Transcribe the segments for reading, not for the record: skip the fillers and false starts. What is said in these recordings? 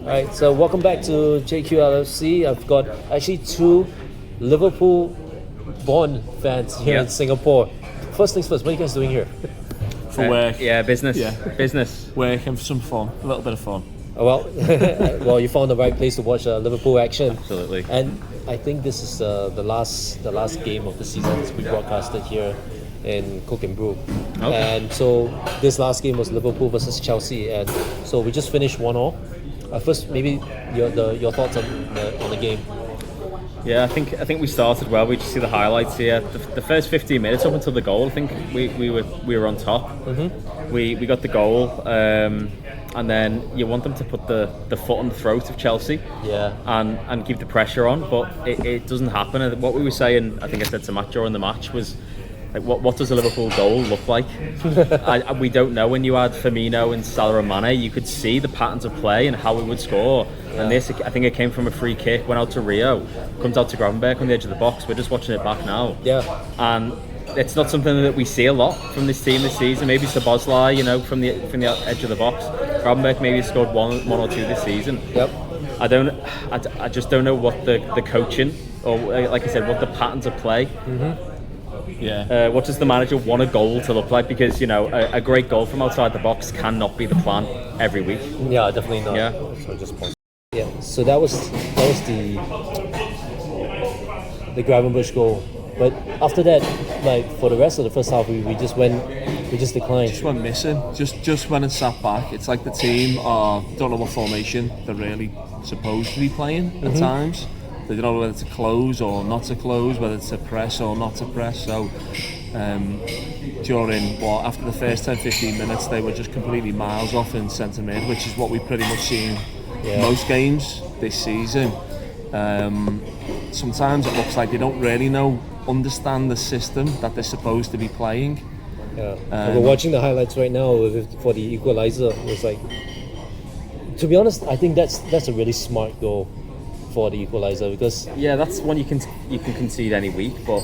Alright, so welcome back to JQ LFC. I've got actually two Liverpool-born fans here in Singapore. First things first, what are you guys doing here? For work. Business. Yeah. Business. Work and for some fun. A little bit of fun. Well, you found the right place to watch Liverpool action. Absolutely. And I think this is the last game of the season to be broadcasted here in Cook and Brew. Okay. And so this last game was Liverpool versus Chelsea, and so we just finished 1-1. First, maybe your thoughts on the game. Yeah, I think we started well. We just see the highlights here. The first 15 minutes up until the goal, I think we were on top. Mm-hmm. We got the goal, and then you want them to put the foot on the throat of Chelsea, and keep the pressure on, but it doesn't happen. And what we were saying, I think I said to Matt during the match, was like, what does a Liverpool goal look like? We don't know. When you add Firmino and Salah and Mane, you could see the patterns of play and how we would score. Yeah. And this, I think it came from a free kick, went out to Rio, comes out to Gravenberch on the edge of the box. We're just watching it back now. Yeah. And it's not something that we see a lot from this team this season. Maybe Szoboszlai, from the edge of the box. Gravenberch maybe scored one or two this season. Yep. I just don't know what the coaching, or like I said, what the patterns of play. Mm-hmm. Yeah. What does the manager want a goal to look like? Because a great goal from outside the box cannot be the plan every week. Yeah, definitely not. Yeah. So just pause. Yeah. So that was the Gravenberch goal. But after that, like for the rest of the first half, we just declined. Just went missing. Just went and sat back. It's like the team don't know what formation they're really supposed to be playing at times. They don't know whether to close or not to close, whether to press or not to press. So after the first 10-15 minutes, they were just completely miles off in centre mid, which is what we've pretty much seen most games this season. Sometimes it looks like they don't really understand the system that they're supposed to be playing. Yeah, we're watching the highlights right now for the equalizer. It's like, to be honest, I think that's a really smart goal for the equalizer, because that's one you can concede any week, but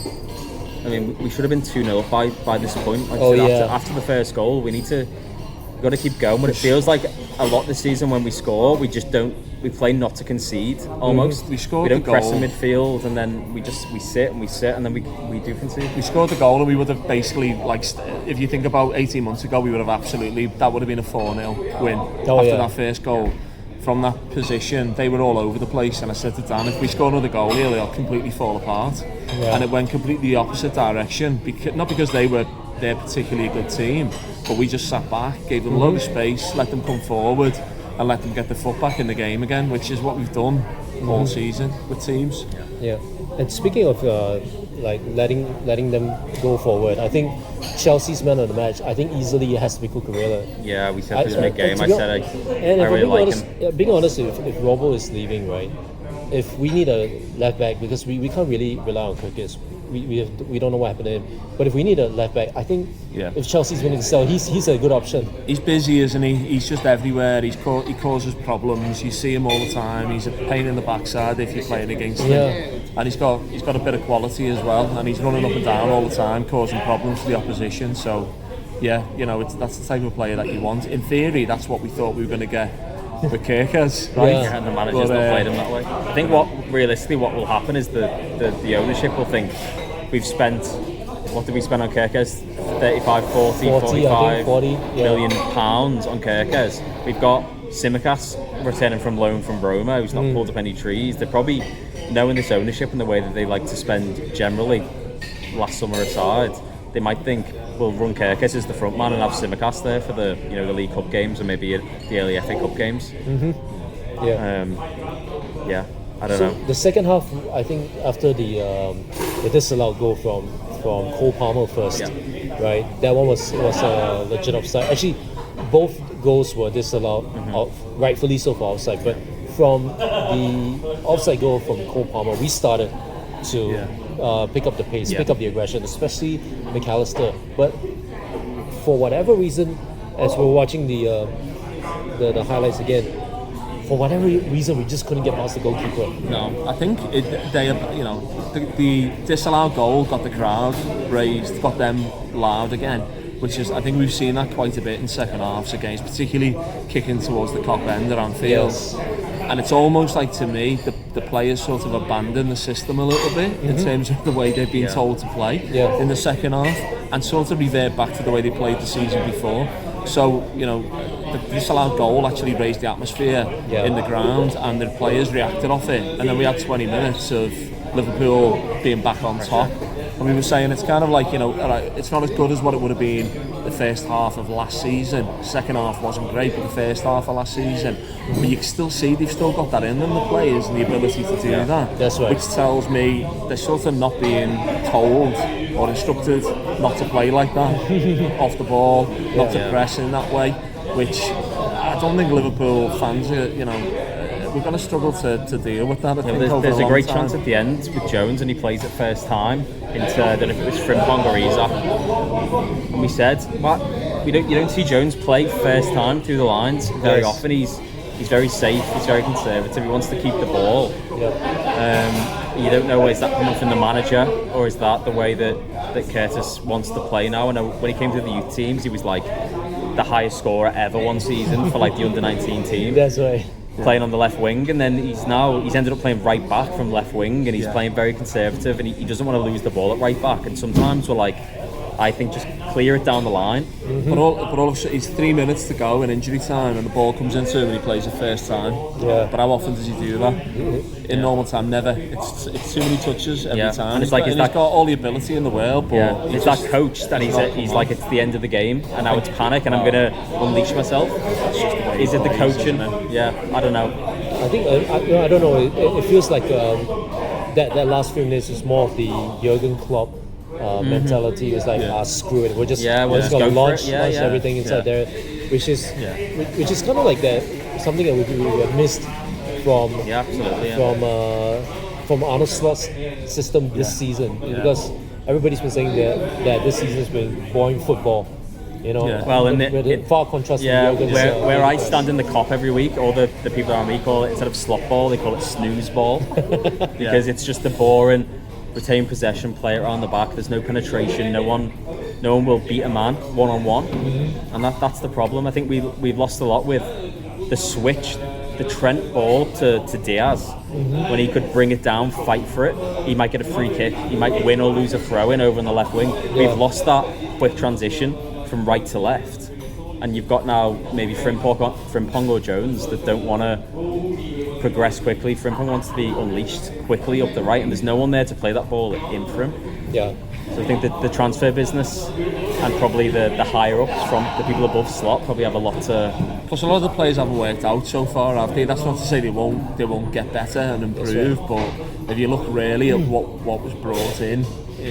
I mean we should have been 2-0 by this point. After the first goal, we've got to keep going. But it feels like a lot this season when we score, we play not to concede almost. We scored. We don't press in midfield, and then we sit and then we do concede. We scored the goal, and we would have basically, like, if you think about 18 months ago, we would have that would have been a 4-0 win after that first goal. From that position, they were all over the place, and I said to Dan, if we score another goal here, they'll completely fall apart. And it went completely the opposite direction, not because they're particularly a good team, but we just sat back, gave them a load of space, let them come forward, and let them get their foot back in the game again, which is what we've done all season with teams. Yeah. And speaking of letting them go forward, I think Chelsea's man of the match, I think easily it has to be Cucurella. Yeah, we said this mid-game. I really like him. Being honest, if Robbo is leaving, right, if we need a left back, because we can't really rely on Kirkis. We don't know what happened to him. But if we need a left back, I think if Chelsea's willing to sell, he's a good option. He's busy, isn't he? He's just everywhere. He causes problems. You see him all the time. He's a pain in the backside if you're playing against him. And he's got a bit of quality as well. And he's running up and down all the time, causing problems for the opposition. So, that's the type of player that you want. In theory, that's what we thought we were going to get with Kirkers, right? Yeah, and the manager's not played him that way. I think what will happen is the ownership will think we've spent, what did we spend on Kirkers? 35, 45 million pounds on Kirkers. We've got Tsimikas returning from loan from Roma, who's not pulled up any trees. They're probably knowing this ownership and the way that they like to spend generally, last summer aside, they might think we'll run Kirkers as the front man and have Tsimikas there for the the League Cup games and maybe the early FA Cup games. I don't know. The second half, I think, after the disallowed goal from Cole Palmer first, right? That one was a legit offside. Actually, both goals were disallowed, rightfully so for offside. But from the offside goal from Cole Palmer, we started to pick up the pace, pick up the aggression, especially McAllister. But for whatever reason, as we're watching the highlights again, for whatever reason, we just couldn't get past the goalkeeper. No, I think the disallowed goal got the crowd raised, got them loud again. which is, I think we've seen that quite a bit in second halves against, particularly kicking towards the Cop end at Anfield. Yes. And it's almost like, to me, the players sort of abandon the system a little bit in terms of the way they've been told to play in the second half, and sort of revert back to the way they played the season before. So, you know, the disallowed goal actually raised the atmosphere in the ground, and the players reacted off it. And then we had 20 minutes of Liverpool being back on top. And we were saying it's kind of like, you know, it's not as good as what it would have been the first half of last season. Second half wasn't great, but the first half of last season. But you can still see they've still got that in them, the players, and the ability to do that. That's right. Which tells me they're sort of not being told or instructed not to play like that, off the ball, not to press in that way, which I don't think Liverpool fans are, you know, we're going to struggle to deal with that. I think there's a great chance at the end with Jones, and he plays it first time into, I don't know if it was Frimpong or Isak. And we said, you don't see Jones play first time through the lines very often. He's very safe, he's very conservative, he wants to keep the ball. You don't know, is that coming from the manager, or is that the way that Curtis wants to play now? And when he came to the youth teams, he was like the highest scorer ever one season for like the under-19 team. That's right. Playing on the left wing, and then he's ended up playing right back from left wing, and he's playing very conservative, and he doesn't want to lose the ball at right back. And sometimes we're like, I think just clear it down the line. But all of a sudden, it's 3 minutes to go in injury time, and the ball comes into him and he plays it first time. But how often does he do that? In normal time, never. It's too many touches every time. And it's like, he's got all the ability in the world, but it's that coach that he's like, it's the end of the game, and now it's panic, and I'm going to unleash myself. Is it the coaching? I don't know. I think I don't know. It feels like that last few minutes is more of the Jurgen Klopp mentality. Is like, screw it, we're just gonna launch everything inside there, which is kind of like that, something that we missed from Arne Slot's system this season, because everybody's been saying that this season has been boring football. You know, well, in far contrast to Jurgen's, where I stand in the Cop every week, all the people around me call it, instead of slot ball, they call it snooze ball, because it's just the boring retain possession, play it around the back. There's no penetration. No one will beat a man one-on-one, and that's the problem. I think we've lost a lot with the switch, the Trent ball to Diaz. When he could bring it down, fight for it, he might get a free kick, he might win or lose a throw-in over on the left wing. We've lost that quick transition from right to left, and you've got now maybe Frimpong or Jones that don't want to progress quickly. Frimpong wants to be unleashed quickly up the right, and there's no one there to play that ball in for him. So I think that the transfer business and probably the higher ups from the people above Slot probably have a lot to. Plus, a lot of the players haven't worked out so far, have they? That's not to say they won't get better and improve, but if you look really at what was brought in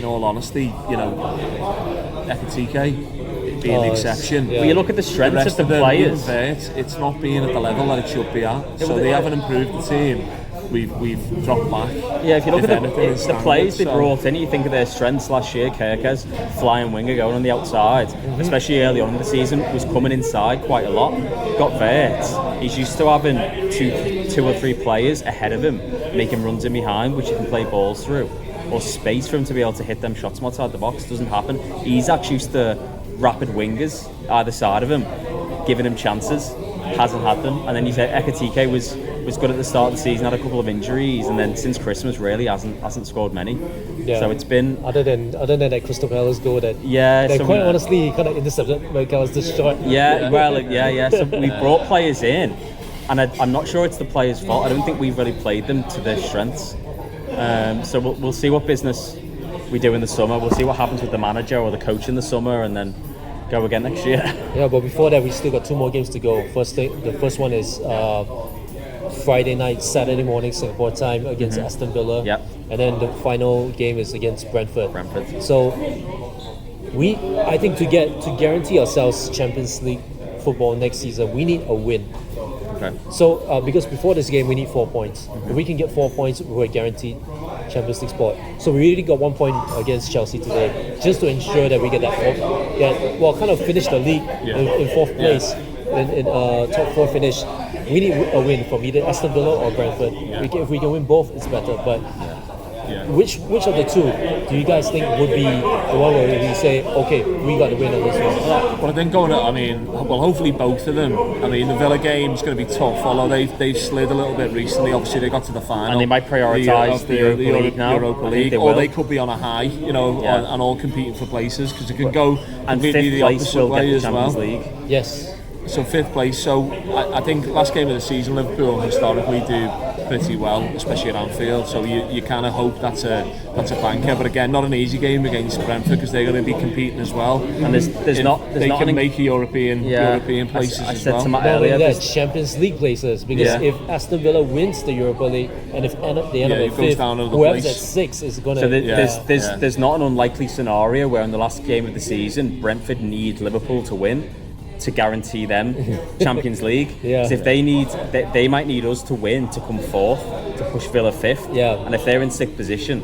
all honesty, you know, Ekitike being the exception. Well, you look at the strengths of the players. It's not being at the level that it should be at. So they haven't improved the team. We've dropped back. Yeah, if you look at the players they brought in, you think of their strengths last year. Kirkes, flying winger, going on the outside, especially early on in the season, was coming inside quite a lot. Got Vert. He's used to having two or three players ahead of him, making runs in behind, which he can play balls through, or space for him to be able to hit them shots from outside the box. Doesn't happen. He's actually used to rapid wingers either side of him, giving him chances. Hasn't had them. And then you said Ekitike was good at the start of the season, had a couple of injuries, and then since Christmas really hasn't scored many. So it's been other than that Crystal Palace goal that quite honestly he kind of intercepted McAllister's shot. So we brought players in, and I'm not sure it's the players' fault. I don't think we've really played them to their strengths. So we'll see what business we do in the summer. We'll see what happens with the manager or the coach in the summer, and then go again next year. Yeah, but before that, we still got 2 more games to go. The first one is Friday night, Saturday morning, Singapore time against Aston Villa. And then the final game is against Brentford. So I think to guarantee ourselves Champions League football next season, we need a win. So because before this game we need 4 points. If we can get 4 points, we're guaranteed Champions League spot. So we really got 1 point against Chelsea today, just to ensure that we get that kind of finish the league in 4th place, in top 4 finish. We need a win from either Aston Villa or Brentford. If we can win both, it's better. But Which of the two do you guys think would be the one where we say, okay, we got the win on this one? Well, I think hopefully both of them. I mean, the Villa game's going to be tough, although they've slid a little bit recently. Obviously, they got to the final. And they might prioritise the Europa League now. Europa League, or they could be on a high, and all competing for places, because it could go completely the opposite way as well. League. Yes. So 5th place. So I think last game of the season, Liverpool historically do pretty well, especially at Anfield. So you kind of hope that's a banker. But again, not an easy game against Brentford, because they're going to be competing as well. And they can make European places I as said well. To Matt earlier, Champions League places, because if Aston Villa wins the Europa League, and if they end up at 5th, whoever's at 6 is going to. So there's not an unlikely scenario where in the last game of the season, Brentford need Liverpool to win to guarantee them Champions League. So if they might need us to win to come 4th to push Villa 5th. And if they're in 6th position,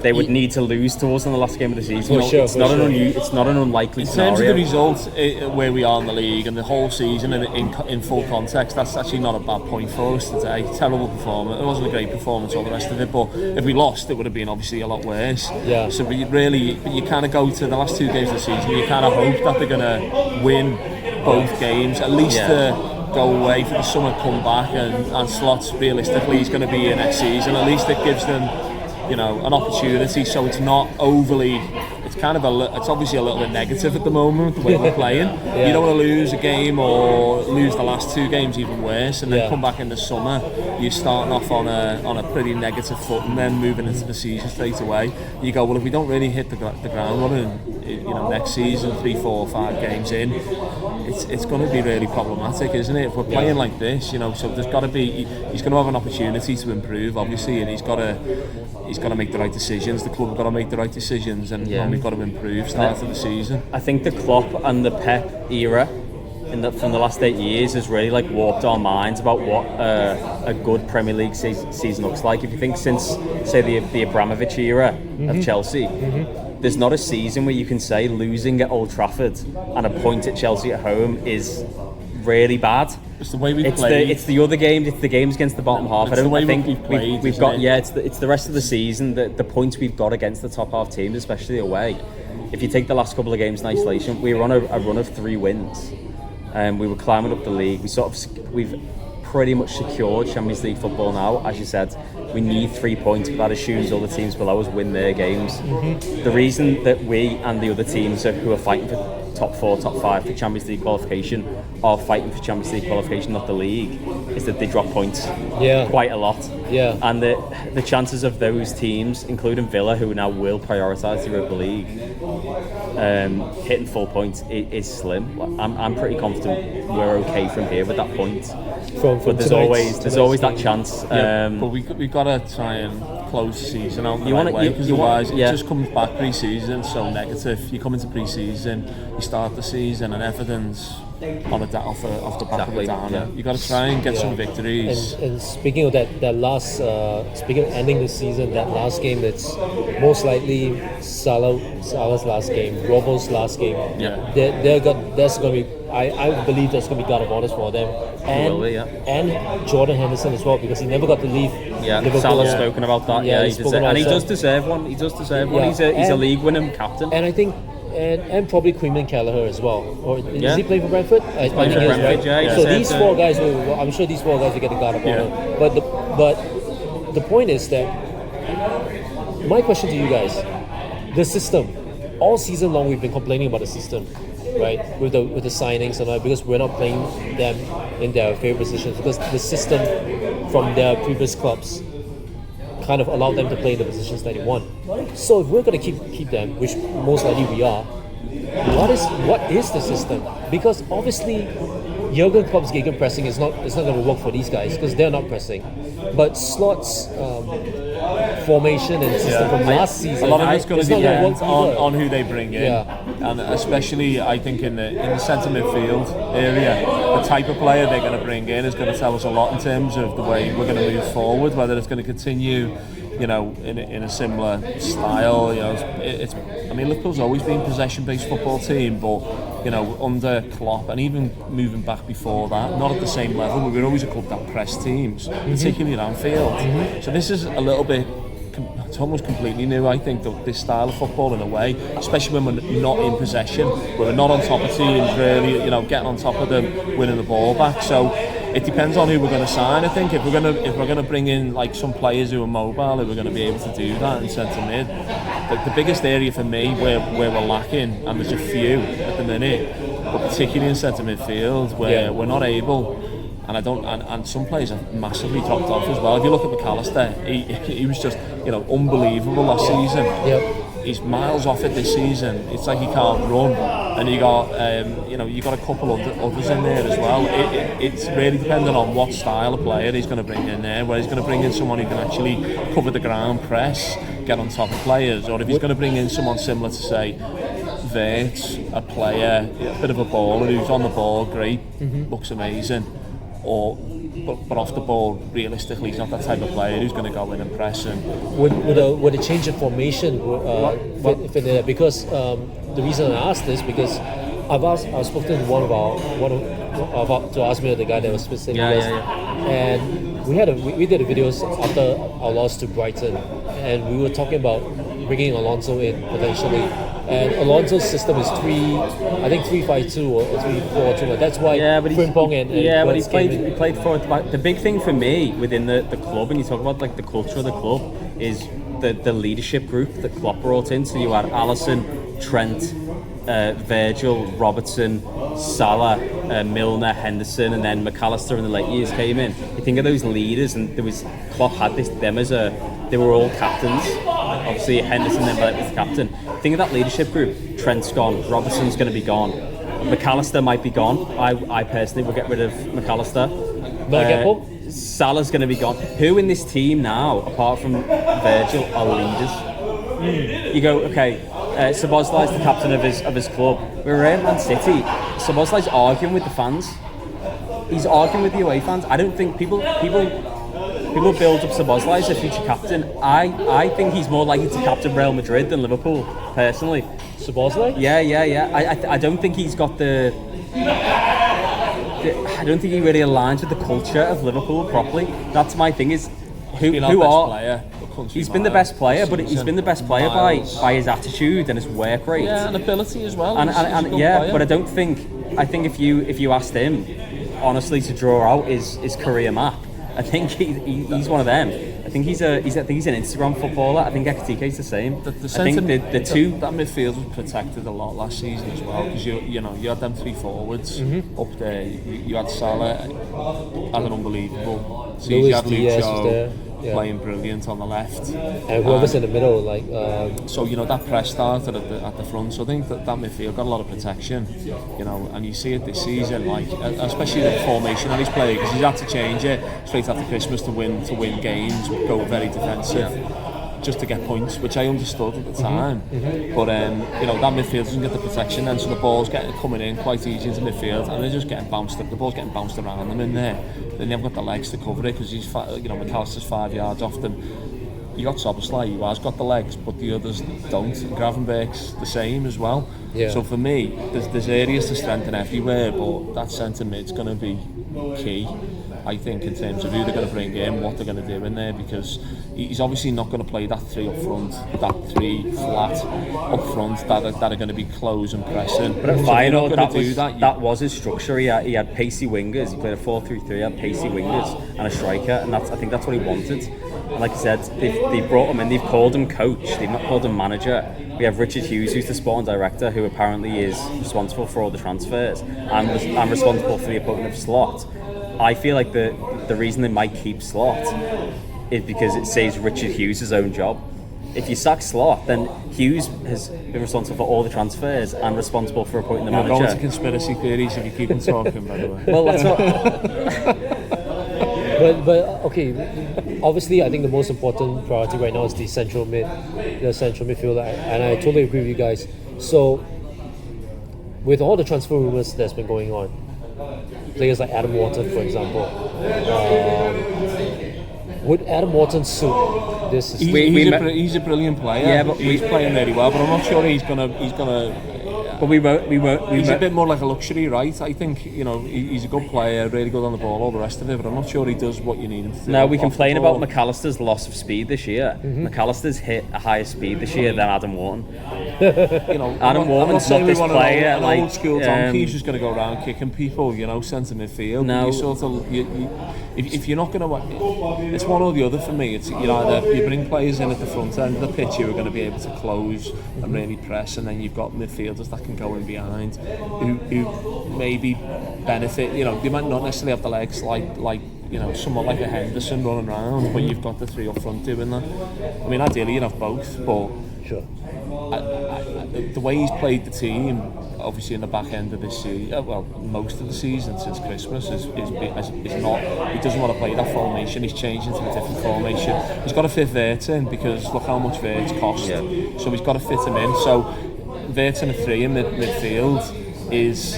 they would need to lose to us in the last game of the season. It's not an unlikely scenario. In terms of the results, where we are in the league and the whole season, and in full context, that's actually not a bad point for us today. Terrible performance. It wasn't a great performance, all the rest of it, but if we lost, it would have been obviously a lot worse. So you kind of go to the last 2 games of the season, you kind of hope that they're going to win both games, at least to go away for the summer comeback, and Slots realistically is going to be here next season. At least it gives them an opportunity, so it's not overly, it's obviously a little bit negative at the moment, the way we're playing. You don't want to lose a game or lose the last 2 games, even worse, and then come back in the summer, you're starting off on a pretty negative foot, and then moving into the season straight away, you go, well, if we don't really hit the ground running, next season, 3, 4, 5 games in, it's going to be really problematic, isn't it? If we're playing like this, so there's got to be, he's going to have an opportunity to improve, obviously, and he's got to make the right decisions. The club have got to make the right decisions, and we've got to improve start of the season. I think the Klopp and the Pep era from the last 8 years has really warped our minds about what a good Premier League season looks like. If you think since, say, the Abramovich era of Chelsea, there's not a season where you can say losing at Old Trafford and a point at Chelsea at home is really bad. It's the way we played. It's the other games. It's the games against the bottom half. It's I think we've got. It's the rest of the season. The points we've got against the top half teams, especially away. If you take the last couple of games in isolation, we were on a run of 3 wins, and we were climbing up the league. We've pretty much secured Champions League football now. As you said, we need 3 points, but that assumes all the teams below us win their games. The reason that we and the other teams who are fighting for top 4, top 5 for Champions League qualification are fighting for Champions League qualification, not the league, is that they drop points quite a lot. And the chances of those teams, including Villa, who now will prioritise the Europa League, hitting full points is slim. I'm pretty confident we're okay from here with that point. But there's always that chance. But we've got to try and close the season out the right way, because otherwise it just comes back pre-season so negative. You come into pre-season, you start the season, and everything's on off the back of a downer. You got to try and get some victories. And speaking of that last, speaking of ending the season, that last game, that's most likely Salah's last game, Robbo's last game. That's going to be. I believe that's going to be God of Honors for them, and Jordan Henderson as well, because he never got to leave. Liverpool. Salah's spoken about that. He does deserve one. He's a league-winning captain. And I think. And probably Quinlan Kelleher as well. Or is he playing for Brentford? He's playing for Brentford, right? So these 4 guys I'm sure these 4 guys will get the God of Honor. But the point is that my question to you guys, the system. All season long we've been complaining about the system, right? With the signings and all, because we're not playing them in their favourite positions, because the system from their previous clubs kind of allowed them to play in the positions that they want. So if we're going to keep them, which most likely we are, what is the system? Because obviously Jurgen Klopp's gegenpressing is not going to work for these guys, because they're not pressing. But Slot's formation and system from last season, a lot of it's going to depend on who they bring in, and especially I think in the centre midfield area, the type of player they're going to bring in is going to tell us a lot in terms of the way we're going to move forward, whether it's going to continue in a similar style. Liverpool's always been a possession-based football team, but under Klopp, and even moving back before that, not at the same level, but we were always a club that pressed teams, particularly at Anfield. So this is a little bit it's almost completely new. I think this style of football in a way, especially when we're not in possession, when we're not on top of teams, really, getting on top of them, winning the ball back. So it depends on who we're going to sign. I think if we're going to bring in like some players who are mobile, who are going to be able to do that in centre mid. The biggest area for me where we're lacking, and there's a few at the minute, but particularly in centre midfield where we're not able. And some players have massively dropped off as well. If you look at McAllister, he was just unbelievable last season. Yep. He's miles off it this season. It's like he can't run, and you got a couple of others in there as well. It's really dependent on what style of player he's going to bring in there. Whether he's going to bring in someone who can actually cover the ground, press, get on top of players, or if he's going to bring in someone similar to say Verts, a player, a bit of a baller who's on the ball, great, looks amazing. But off the ball, realistically, he's not that type of player who's going to go in and press. And would a change of formation fit in there? Because the reason I asked this because I've spoken to one of to ask me the guy that was specific, and we did a video after our loss to Brighton, and we were talking about bringing Alonso in potentially. And Alonso's system is 3-5-2 or 3-4-2. That's why Frimpong and but he played forward to back. The big thing for me within the club, and you talk about like the culture of the club, is the leadership group that Klopp brought in. So you had Alisson, Trent, Virgil, Robertson, Salah, Milner, Henderson, and then McAllister in the late years came in. You think of those leaders, and Klopp had them as they were all captains. Obviously Henderson then was the captain. Think of that leadership group. Trent's gone, Robertson's going to be gone, McAllister might be gone. I personally will get rid of McAllister. Salah's going to be gone. Who in this team now, apart from Virgil, are leaders? You go, okay, Szoboszlai's the captain of his club. We're at Man City. Szoboszlai's arguing with the fans. He's arguing with the away fans. I don't think people build up Szoboszlai as a future captain. I think he's more likely to captain Real Madrid than Liverpool, personally. Szoboszlai? Yeah. I don't think he's got I don't think he really aligns with the culture of Liverpool properly. That's my thing. Is he's been the best player, but he's been the best player by his attitude and his work rate. Yeah, and ability as well. But I think if you asked him honestly to draw out his career map, I think he's one of them. I think he's an Instagram footballer. I think Ekitike's the same. That midfield was protected a lot last season as well, because you had them three forwards up there. You had Salah as an unbelievable. So you had Luke Shaw playing brilliant on the left, and whoever's in the middle, so that press started at the front. So I think that midfield got a lot of protection, and you see it this season, especially the formation that he's playing, because he's had to change it straight after Christmas to win games, go very defensive, just to get points, which I understood at the time. But that midfield doesn't get the protection then, so the ball's coming in quite easy into midfield, and they're just getting bounced. The ball's getting bounced around them in there. Then they've got the legs to cover it, because he's McAllister's 5 yards off them. You got Szoboszlai, who has got the legs, but the others don't. Gravenberch's the same as well. Yeah. So for me, there's areas to strengthen everywhere, but that centre mid's going to be key, I think, in terms of who they're going to bring in, what they're going to do in there, because he's obviously not going to play that three up front, that three flat up front that are going to be close and pressing. But at final, that was his structure. He had pacey wingers. He played a 4-3-3, he had pacey wingers and a striker, and I think that's what he wanted. And like I said, they've brought him in, they've called him coach, they've not called him manager. We have Richard Hughes, who's the sporting director, who apparently is responsible for all the transfers and responsible for the appointment of Slot. I feel like the reason they might keep Slot is because it saves Richard Hughes' own job. If you sack Slot, then Hughes has been responsible for all the transfers and responsible for appointing the manager. You're going to conspiracy theories if you keep on talking, by the way. Well, that's what... But okay, obviously I think the most important priority right now is the central midfield, and I totally agree with you guys. So with all the transfer rumors that's been going on, players like Adam Wharton, for example, would Adam Wharton suit this? He's a brilliant player. Yeah, but he's playing really well. But I'm not sure he's gonna. But we won't. He's a bit more like a luxury, right? I think, you know, he's a good player, really good on the ball, all the rest of it, but I'm not sure he does what you need him to do. No, we complain about McAllister's loss of speed this year. McAllister's hit a higher speed this year than Adam Wharton. You know, Adam Wharton's not this player. An old school donkey who's just going to go around kicking people, you know, centre midfield. No. You sort of, if you're not going to, it's one or the other for me. It's, you know, either you bring players in at the front end of the pitch who are going to be able to close and really press, and then you've got midfielders that can go in behind who maybe benefit. You know, they might not necessarily have the legs like you know, someone like a Henderson running around, but you've got the three up front doing that. I mean, ideally you'd have both, but Sure. The way he's played the team, obviously in the back end of this season, well, most of the season since Christmas, is not. He doesn't want to play that formation. He's changing to a different formation. He's got to fit Vert in, because look how much Vert's cost. Yeah. So he's got to fit him in. So Vert in a 3 in midfield is.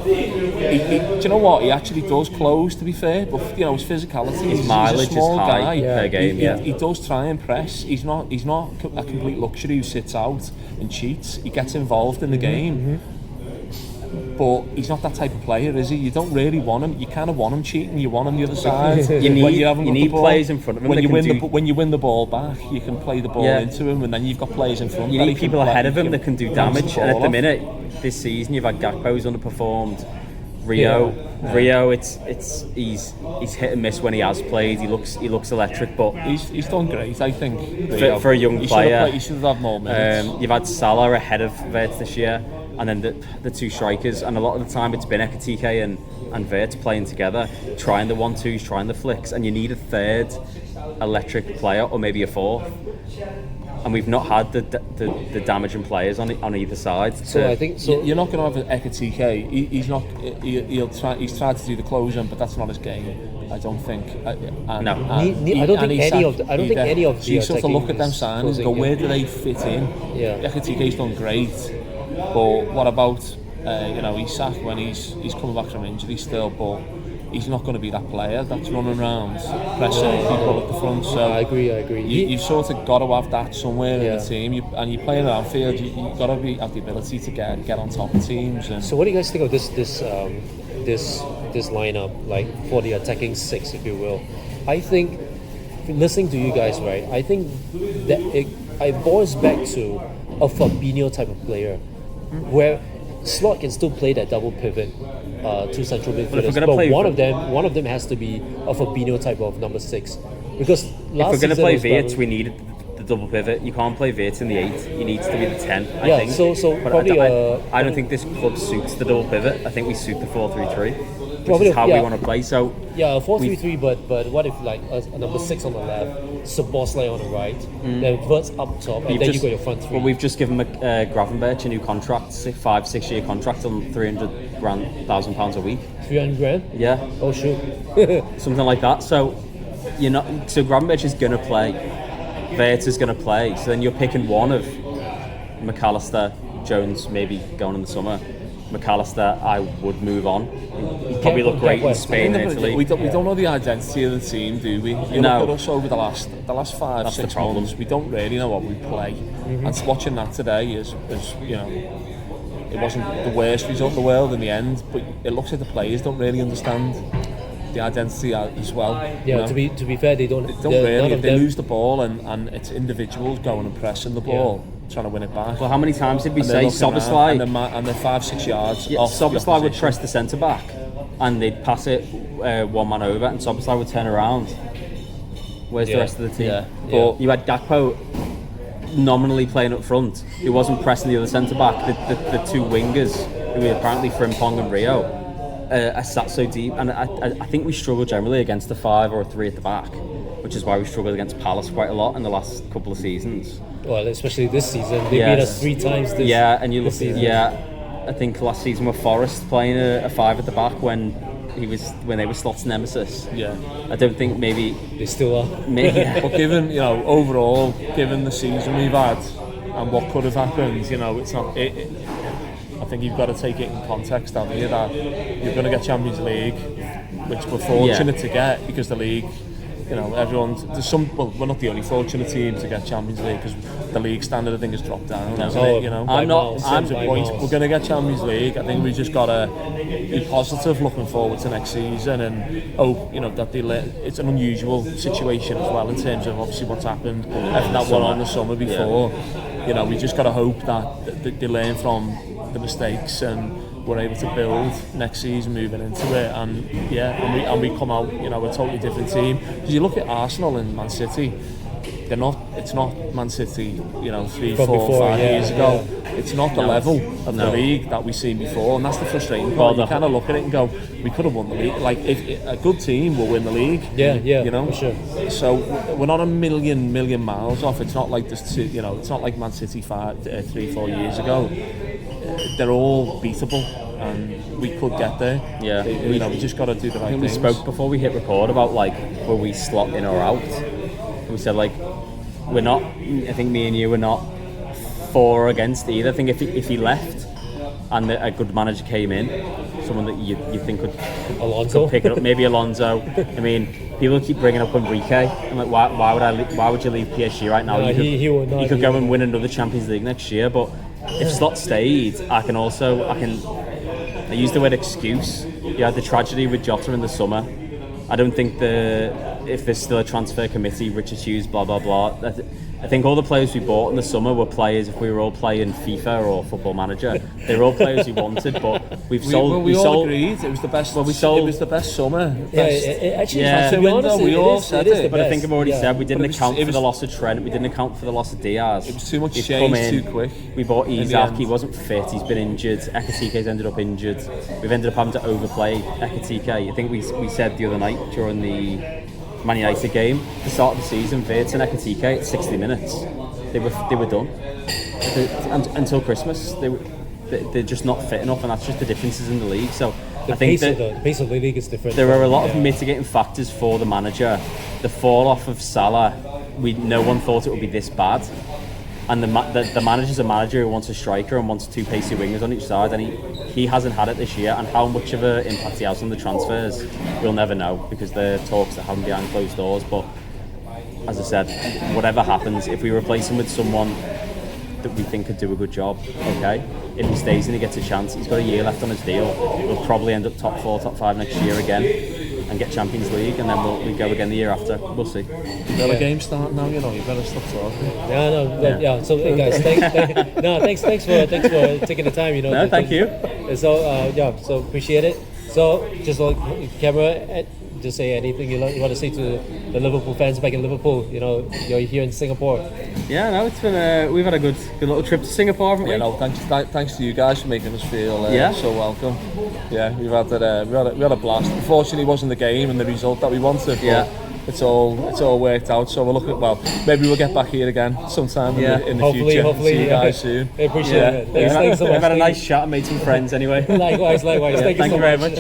Do you know what? He actually does close, to be fair, but you know, his physicality, his mileage he's a small is high guy. Per game. He does try and press. He's not a complete luxury who sits out and cheats. He gets involved in the game. But he's not that type of player, is he? You don't really want him. You kind of want him cheating. You want him the other side. you need players in front of him. When you win the ball back, you can play the ball into him, and then you've got players in front. You need people ahead of him that can do damage. And at the minute, this season, you've had Gakpo who's underperformed. Rio, he's hit and miss when he has played. He looks electric, but he's done great, I think. For a young player, he should have had more minutes. You've had Salah ahead of Vert this year, and then the two strikers, and a lot of the time it's been Ekitike and Vert playing together, trying the 1-2s, trying the flicks, and you need a third electric player, or maybe a fourth. And we've not had the damaging players on either side. So I think you're not going to have an Ekitike. He's tried to do the closing, but that's not his game. I don't think. I don't think any of the you sort of look at them signings and go, where do they fit in? Yeah. Ekitike's done great, but what about Isak when he's coming back from injury still? But he's not going to be that player that's running around pressing people at the front. So I agree. You've sort of got to have that somewhere in the team. And you're playing at Anfield. You've got to have the ability to get on top of teams. And so what do you guys think of this lineup, like for the attacking six, if you will? I think, listening to you guys, right, I think that it boils back to a Fabinho type of player, where Slot can still play that double pivot, two central midfielders, but one of them has to be a Fabinho type of number 6, because if we're going to play Vert, we need the double pivot. You can't play Vert in the 8. He needs to be the 10. I think. So but probably I don't think this club suits the double pivot. I think we suit the 4-3-3. Which is how we want to play. So a 4-3-3, but what if like a number 6 on the left, Szoboszlai on the right, then Vert's up top, and then you got your front 3. Well, we've just given Gravenberch a new contract, 5-6 year contract on £300,000 a week. 300 grand? Yeah. Oh shoot. Something like that. So So Gravenberch is going to play. Vert is going to play. So then you're picking one of McAllister, Jones, maybe going in the summer. McAllister, I would move on. He'd probably look great in Spain and Italy. We don't know the identity of the team, do we? You look at us over the last 5-6 months. We don't really know what we play. And watching that today is you know, it wasn't the worst result in the world in the end, but it looks like the players don't really understand the identity as well. Yeah, you know? to be fair, they don't really. They lose the ball and it's individuals going and pressing the ball. Trying to win it back. Well, how many times did we say Szoboszlai? And they're 5-6 yards off. Szoboszlai would press the centre back and they'd pass it one man over, and Szoboszlai would turn around. Where's the rest of the team? Yeah. But you had Gakpo nominally playing up front, who wasn't pressing the other centre back. The two wingers, who were apparently Frimpong and Rio, are sat so deep, and I think we struggle generally against a 5 or a 3 at the back, which is why we struggled against Palace quite a lot in the last couple of seasons. Well, especially this season, they beat us 3 times. And you look. I think last season with Forrest playing a 5 at the back when they were Slot's nemesis. Yeah, I don't think maybe they still are. But given overall, given the season we've had and what could have happened, it's not. I think you've got to take it in context, haven't you? That you're going to get Champions League, which we're fortunate to get because the league you know, there's some. Well, we're not the only fortunate team to get Champions League because the league standard I think has dropped down. Hasn't it, you know, I'm not. In terms of points, we're going to get Champions League. I think we just got to be positive, looking forward to next season, and hope, you know, that it's an unusual situation as well in terms of obviously what's happened. Everything that went on the summer before. You know, we just got to hope that they learn from the mistakes and we're able to build next season moving into it, and we come out, you know, a totally different team. Because you look at Arsenal and Man City, it's not Man City, you know, 3, 4, 5 years ago. It's not the level of the league that we've seen before, and that's the frustrating part. You kind of look at it and go, we could have won the league. Like, if a good team will win the league, you know, for sure. So we're not a million miles off. It's not like this, you know, it's not like Man City 3, 4 years ago. They're all beatable, and we could get there. Yeah, you know, we just got to do the right things. We spoke before we hit record about like, will we slot in or out? We said like, we're not. I think me and you were not for or against either. I think if he left and a good manager came in, someone that you think could pick it up, maybe Alonso. I mean, people keep bringing up Enrique. I'm like, why would you leave PSG right now? No, you could go and win another Champions League next year, but. If Slot stayed, I use the word excuse. You had the tragedy with Jota in the summer. I don't think if there's still a transfer committee, Richard Hughes, blah blah blah. I think all the players we bought in the summer were players. If we were all playing FIFA or Football Manager, they were all players we wanted. But we all agreed it was the best. Well, it was the best summer. To be honest, we all said it. But I think I've already said we didn't account for the loss of Trent. We didn't account for the loss of Diaz. It was too much change too quick. We bought Isak. He wasn't fit. He's been injured. Ekitike's ended up injured. We've ended up having to overplay Ekitike. I think we said the other night during the Man United game, the start of the season, Wirtz and Ekitike at 60 minutes, they were done. Until Christmas, they're just not fit enough, and that's just the differences in the league. So the pace of the league is different. There are a lot of mitigating factors for the manager. The fall off of Salah, no one thought it would be this bad. And the manager's a manager who wants a striker and wants 2 pacey wingers on each side, and he hasn't had it this year. And how much of an impact he has on the transfers, we'll never know, because the talks that happen behind closed doors. But as I said, whatever happens, if we replace him with someone that we think could do a good job, okay. If he stays and he gets a chance, he's got a year left on his deal. We'll probably end up top 4, top 5 next year again, and get Champions League, and then we'll go again the year after. We'll see. The game's starting now, you know. You better stop talking. So hey guys, thanks for taking the time. You know. No, thank you. So so appreciate it. So just like camera, just say anything you want to say to the Liverpool fans back in Liverpool. You know, you're here in Singapore. Yeah, no, it's been we've had a good little trip to Singapore, haven't we? Yeah, no, thanks to you guys for making us feel so welcome. Yeah, we had a blast. Unfortunately, it wasn't the game and the result that we wanted. But it's all worked out. So we're looking. Well, maybe we'll get back here again sometime in the future. Hopefully, see you guys soon. I appreciate it. Thanks so much. We've had a nice chat and made some friends anyway. Likewise. Thank you very much.